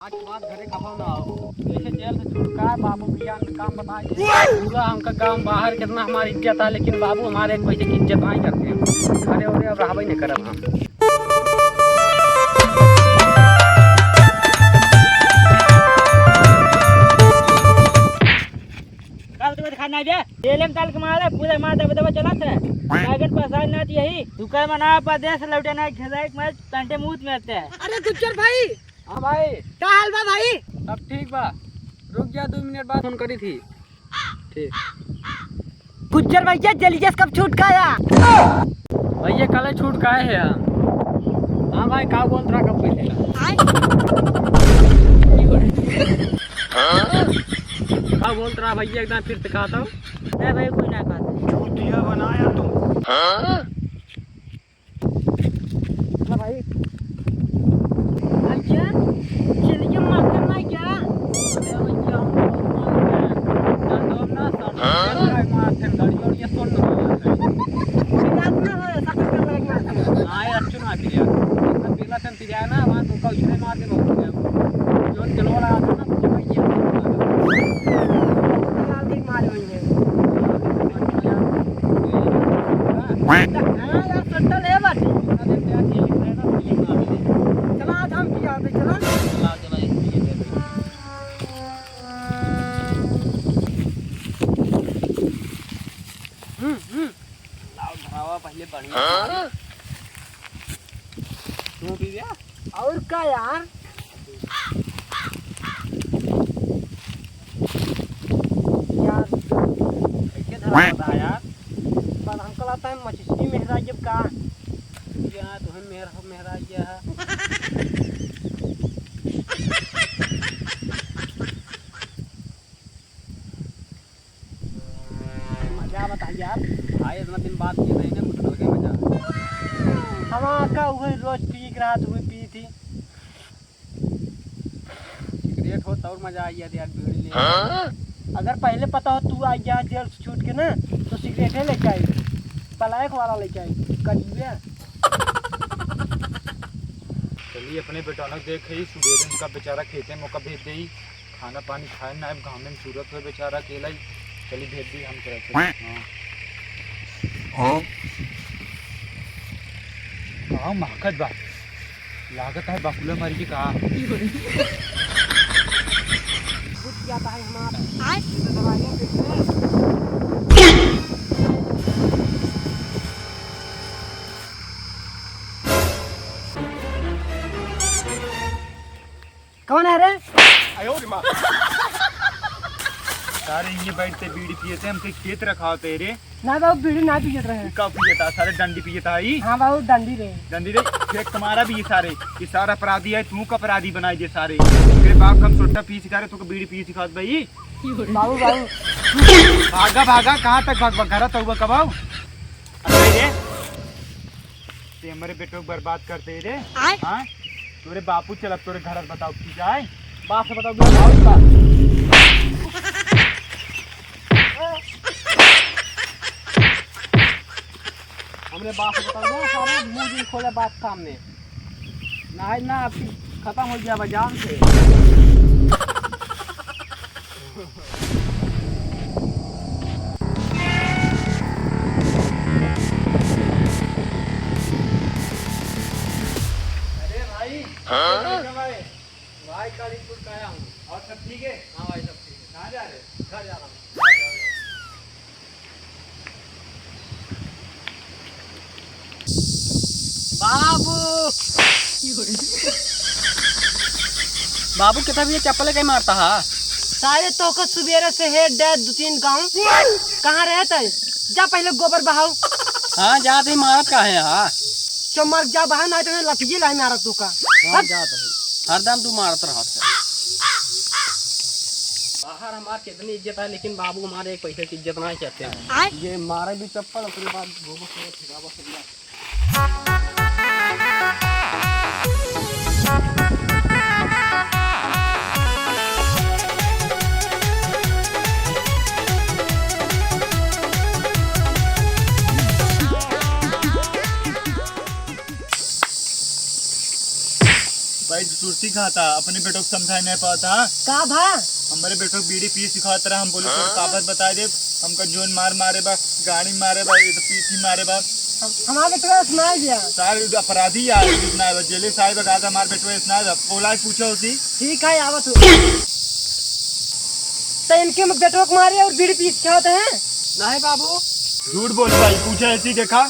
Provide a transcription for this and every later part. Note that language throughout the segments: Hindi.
आज बात घरे कहो ना आओ। जैसे जेल से छुटका है बाबू भैया ने काम बताइए। पूरा हमका गांव बाहर कितना हमारी इज्जत है, लेकिन बाबू हमारे एक पैसे की इज्जत नहीं करते हैं। अरे अरे अब रहबे नहीं करब हम। काल तुम्हें खाना दे तेलम ताल के मारे पूरे मार दबे दबे चलत है लागत पसार ना यही दुकान में ना प्रदेश लौटना खेदाई मैच कंटे मुंह में आते हैं। अरे गुज्जर भाई। हाँ भाई क्या हाल बा भाई? सब ठीक बा। रुक जा 2 मिनट बाद फोन करी थी। ठीक गुज्जर भैया जल्दी कब छूट खाया? भैया कल छूट का है हम। हाँ भाई का बोल रहा कब पैसे का बोल रहा भैया एकदम फिर से कहता हूँ। नहीं भाई कोई ना खाता चूतिया बनाया तुम। हाँ भाई अच्छा चलिए मार करना क्या? अरे भैया हम ना सब मारते हैं गाड़ी और ये सुन ना हो सब कर लगना। हाँ ये अच्छी ना किया एकदम पीला सन पिया ना वहाँ तो कल इतने मार के बहुत है जो किलो वाला आता ना मुझे भैया लाल दिन मार हुई है। हां यार सट्टा ले बाटी। चला आज हम किया पे चला। पहले बढ़िया तू पी गया और क्या यार? यार कैसे धरा होता है यार। पर हमको लगता है मछली मेहरा जब का यहाँ तुम्हें मेहरा ये है। मजा बताइए यार। भाई इतना दिन बाद ये नहीं ना कुछ लगे मजा। हम का वही रोज पी रहा था वही पी थी। सिगरेट हो तो और मजा आई यार बीड़ी ले। अगर पहले पता हो तू आज यहाँ जेल से छूट के ना तो सिगरेट ले जाए पलायक वाला ले जाए करिए। चलिए अपने बेटाना देख ही सुबेरे का बेचारा खेते में मौका भेज दे खाना पानी खाए ना गाँव में सूरत हुए बेचारा अकेला ही। चलिए भेज दी हम तरह हाँ महकत बा लागत है बाकुला मारी की कहा बुझ जाता है हमारा दवाइयाँ देते हैं। कौन है रे? सारे ये बैठते बीड़ी पिए थे हमसे खेत रखा होते रे ना बाबू बीड़ी ना पियत रहे। का पिए था सारे डंडी पिए था ही। हाँ बाबू डंडी रे। डंडी रे खेत तुम्हारा भी ये सारा अपराधी है तू का अपराधी बनाई दे सारे तेरे बाप हम छोटा पी सिखा रहे तू बीड़ी पी सिखा भाई। बाबू बाबू भागा भागा कहाँ तक भाग घर तो हुआ कबाऊ रे ते हमारे बेटो को बर्बाद करते रे। हाँ तोरे बापू चल तोरे घर बताओ की जाए बात से बताओ हमने बात से बताओ सारे मुंह दिन खोला बात सामने ना ना खत्म हो गया बजान से। अरे भाई भाई कालीपुर का आया हूँ। और सब ठीक है? हाँ भाई सब ठीक है। कहाँ जा रहे? घर जा रहा हूँ। बाबू बाबू कितना भी ये चप्पल कहीं मारता है। सारे तो को सुबेरे से है डे 2-3 गांव कहाँ रहता है? जा पहले गोबर बहाओ। हाँ जाते ही मारत का है। हाँ चमक जा बहा नहीं तो लटकी लाई मारा तू का। हाँ जाता है हरदम तू मारत रहा है। बाहर हमारे कितनी इज्जत है लेकिन बाबू हमारे एक पैसे की इज्जत नहीं चाहते हैं। ये मारे भी चप्पल उसके बाद गोबर से ठिकावा से भाई सुरती खाता अपने बेटो को समझाई नहीं पाता। का भा हमारे बेटो को बीड़ी पी सिखाता रहा। हम बोले तो कागज बता दे हमका जोन मारे बा गाड़ी मारे बा ये तो पीठी मारे बा। हमारे बेटवा सुनाई दिया। सारे अपराधी यार इतना है जेले साहिब गाजा मार बेटो इतना है बोला पूछो होती। ठीक है आवत हो तो इनके बेटवा को मारे और बीड़ी पीस क्या होते हैं। नहीं बाबू झूठ बोल भाई पूछा ऐसी देखा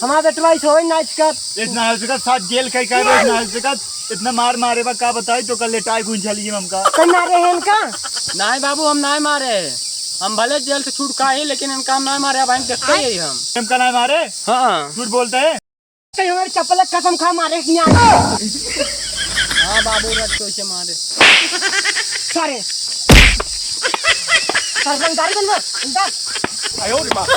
हमारा बेटवा इस होई नाच कर इतना हल्का साथ जेल कई का इतना हल्का इतना मारे बा का बताई तो कल लेटाई गुंजली हमका कहीं मारे हैं इनका। नहीं बाबू हम नहीं मारे, हम भले जेल से छूट का ही लेकिन इनका हम नहीं मारे। अब हम देखते ही हम का नहीं मारे। हाँ झूठ बोलते है कहीं हमारे चप्पल कसम खा मारे कि नहीं। हाँ बाबू रट तो इसे मारे सारे सरपंच बनवा आयो रे बाप